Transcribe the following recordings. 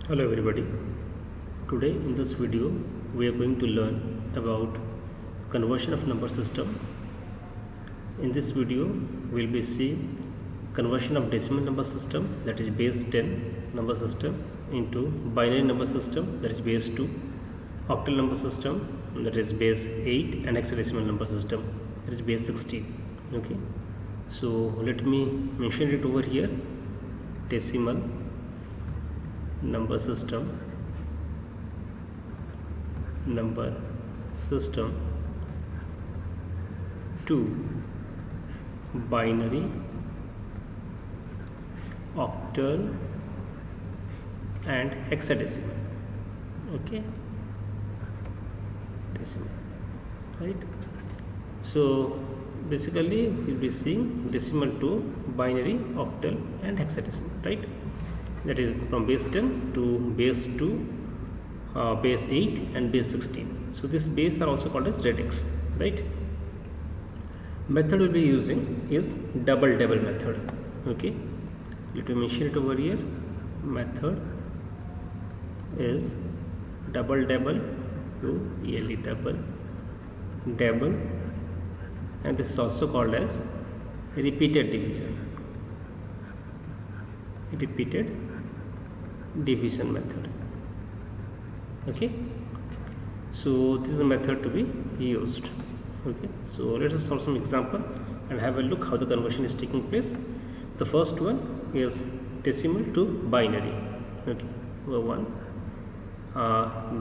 Hello everybody. Today in this video we are going to learn about conversion of number system. In this video we will be seeing conversion of decimal number system, that is base 10 number system, into binary number system, that is base 2, octal number system, that is base 8, and hexadecimal number system, that is base 16. Okay, so let me mention it over here. Decimal number system to binary, octal and hexadecimal. Okay, decimal, right? So basically we'll be seeing decimal to binary, octal and hexadecimal, right? That is from base 10 to base 2, base 8 and base 16. So this base are also called as radix, right? Method we'll be using is double method. Okay, let me mention it over here. Method is double to ELE double, and this is also called as repeated division method. Okay, so this is a method to be used. Okay, so let us solve some example and have a look how the conversion is taking place. The first one is decimal to binary. Okay, one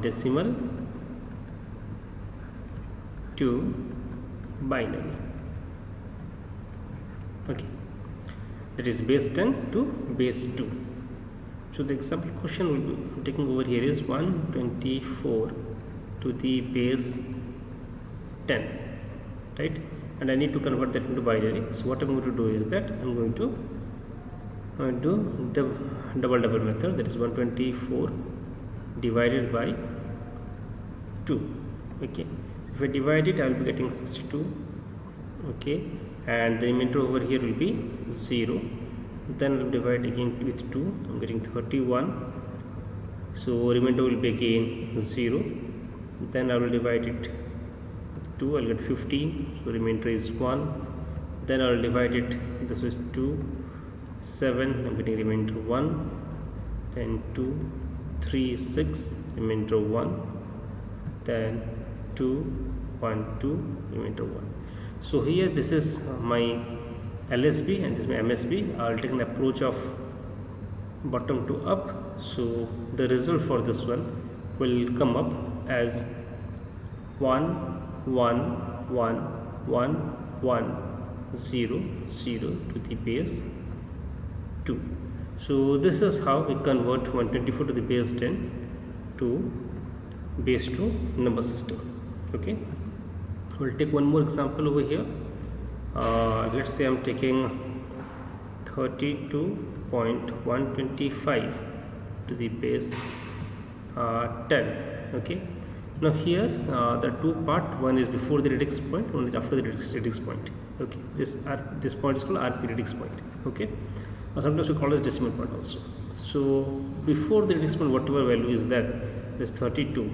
decimal to binary. Okay, that is base 10 to base 2. So the example question will be taking over here is 124 to the base 10, right? And I need to convert that into binary. So what I'm going to do is that I'm going to do double method, that is 124 divided by 2. Okay, so if I divide it I will be getting 62. Okay, and the remainder over here will be 0. Then I will divide again with 2. I'm getting 31. So remainder will be again 0. Then I will divide it with 2. I'll get 15. So remainder is 1. Then I will divide it. This is 2, 7. I'm getting remainder 1. Then 2, 3, 6. Remainder 1. Then 2, 1, 2. Remainder 1. So here this is my LSB and this is my MSB. I'll take an approach of bottom to up. So the result for this one will come up as 1 1 1 1 1 0 0 to the base 2. So this is how we convert 124 to the base 10 to base 2 number system. Okay, we'll take one more example over here. Let's say I'm taking 32.125 to the base 10. Okay, now here the two part, one is before the radix point, one is after the radix point. Okay, this point is called RP radix point. Okay, sometimes we call it decimal point also. So before the radix point, whatever value is that, is 32,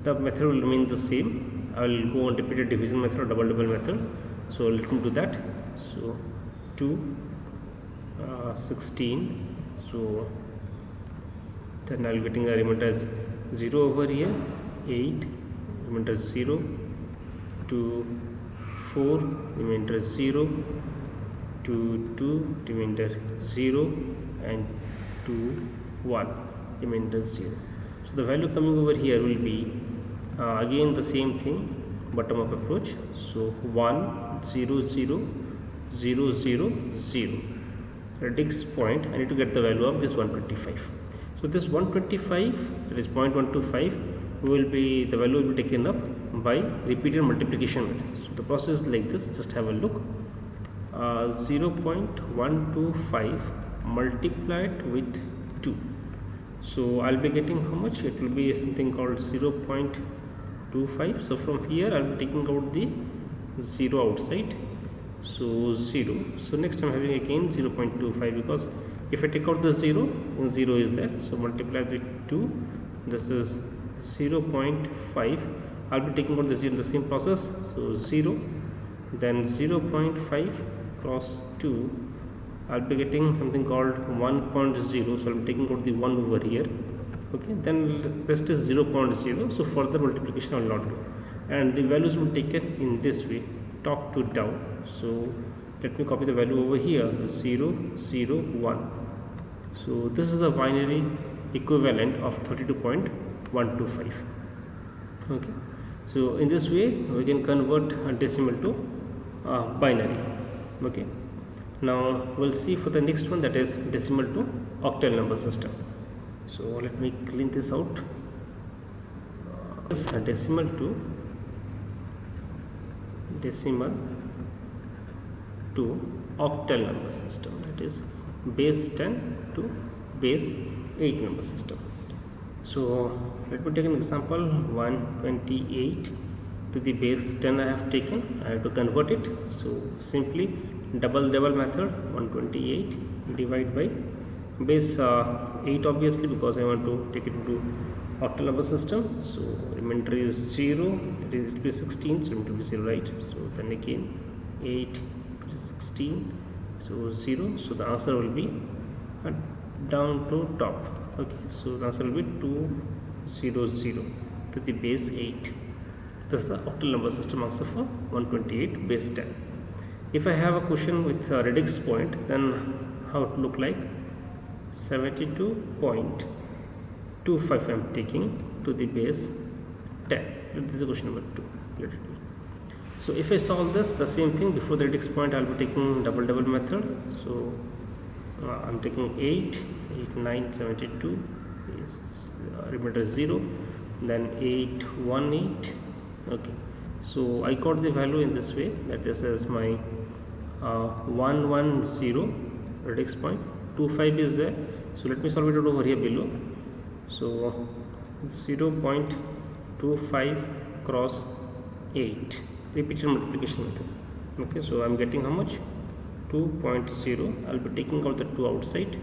the method will remain the same. I will go on repeated division method or double method. So let me do that. So 2, 16. So then I will getting a remainder as 0 over here. 8 remainder 0. 2, 4 remainder 0. 2, 2 remainder 0, and 2, 1 remainder 0. So the value coming over here will be again the same thing, bottom up approach. So 1 0 0 0 0 0 radix point. I need to get the value of this 125. So this 125, that is 0.125, will be, the value will be taken up by repeated multiplication method. So the process is like this. Just have a look. 0.125 multiplied with 2. So I'll be getting how much? It will be something called 0.25. So from here I'll be taking out the 0 outside. So 0. So next I'm having again 0.25, because If I take out the 0, 0 is there, so multiply with 2, this is 0.5. I'll be taking out the 0 in the same process, so 0, then 0.5 cross 2, I'll be getting something called 1.0, so I'll be taking out the 1 over here. Okay, then rest is 0.0, so further multiplication I will not do, and the values will be taken in this way, top to down. So let me copy the value over here, 0, 0, 1. So this is the binary equivalent of 32.125. Okay, so in this way we can convert a decimal to binary. Okay, now we'll see for the next one, that is decimal to octal number system. So let me clean this out. This is a decimal to octal number system, that is base 10 to base 8 number system. So let me take an example. 128 to the base 10 I have taken. I have to convert it, so simply double method, 128 divide by base 8, obviously, because I want to take it into octal number system. So remainder is 0, it will be 16, so it will be 0, right? So then again 8, 16, so 0, so the answer will be down to top. Okay, so the answer will be 200 to the base 8. This is the octal number system answer for 128 base 10. If I have a question with a radix point, then how it look like? 72.25 I am taking to the base 10. This is question number 2. So if I solve this, the same thing, before the radix point I will be taking double method. So I am taking 8, 9, 72 is remainder 0, then 8, 1, 8. Okay, so I got the value in this way, that this is my 110 radix point. 25 is there, so let me solve it over here below. So 0.25 cross 8, repeated multiplication method. Okay, so I am getting how much? 2.0. I will be taking out the 2 outside.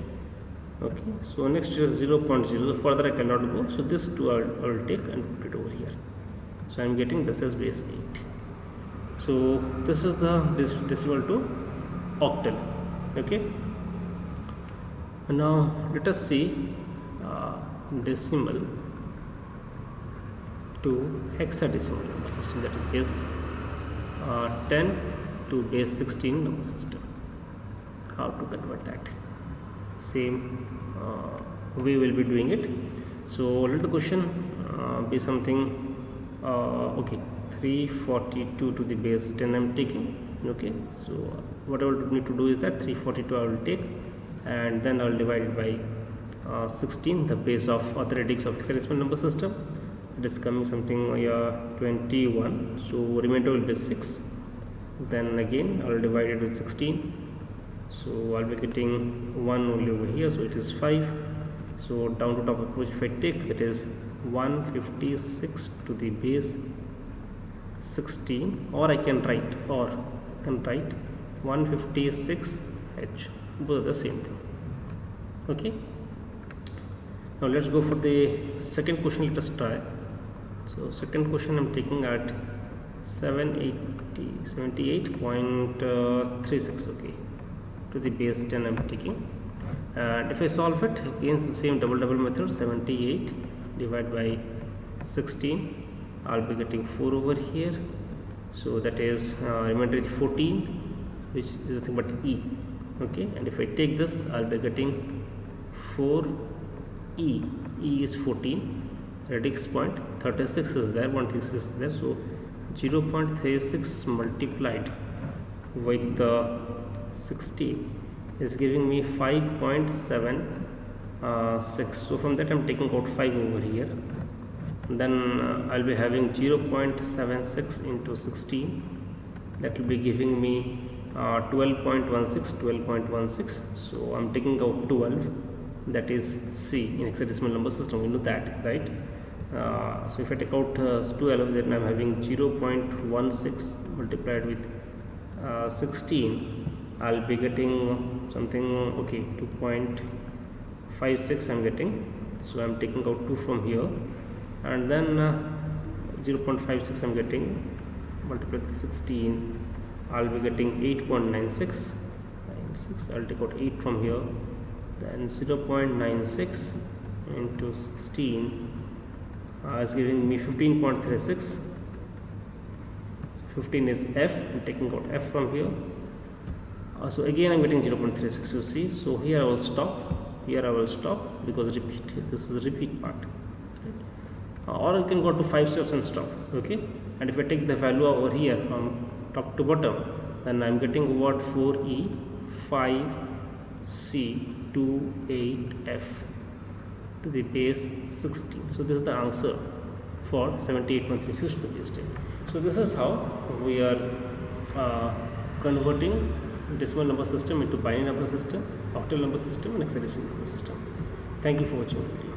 Okay, so next is 0.0, so further I cannot go, so this 2 I will take and put it over here. So I am getting this as base 8. So this is the decimal to octal. Okay, now let us see decimal to hexadecimal number system, that is base 10 to base 16 number system. How to convert that? Same we will be doing it. So let the question be something okay, 342 to the base 10 I am taking. Okay, so what I will need to do is that 342 I will take, and then I will divide it by 16, the base of the radix of hexadecimal number system. It is coming something 21, so remainder will be 6. Then again I will divide it with 16, so I will be getting 1 only over here, so it is 5. So down to top approach if I take, that is 156 to the base 16, or I can write 156h, both the same thing. Okay, now let's go for the second question. Let us try. So second question I am taking at 78.36. okay, to the base 10 I am taking, and if I solve it, again the same double method, 78 divided by 16, I'll be getting 4 over here, so that is remainder 14, which is nothing but e. Okay, and if I take this, I'll be getting 4e. E is 14, radix point 36 is there, 136 is there, so 0.36 multiplied with the 16 is giving me 5.76. So from that I am taking out 5 over here, then I'll be having 0.76 into 16, that will be giving me 12.16. So I'm taking out 12, that is C in hexadecimal number system. We know that, right? So if I take out 12, then I'm having 0.16 multiplied with 16, I'll be getting something, okay, 2.56 I'm getting, so I'm taking out 2 from here, and then 0.56 I'm getting, multiplied with 16, I'll be getting 8.96. I'll take out 8 from here, then 0.96 into 16 is giving me 15.36. 15 is F, I'm taking out F from here. So again I'm getting 0.36, you see. So here I will stop, here I will stop, because repeat, this is a repeat part, right? Or you can go to 5 steps and stop, okay. And if I take the value over here from top to bottom, then I'm getting what, 4E 5C 28F to the base 16. So this is the answer for 78.36 to the base 10. So this is how we are converting decimal number system into binary number system, octal number system, and hexadecimal number system. Thank you for watching the video.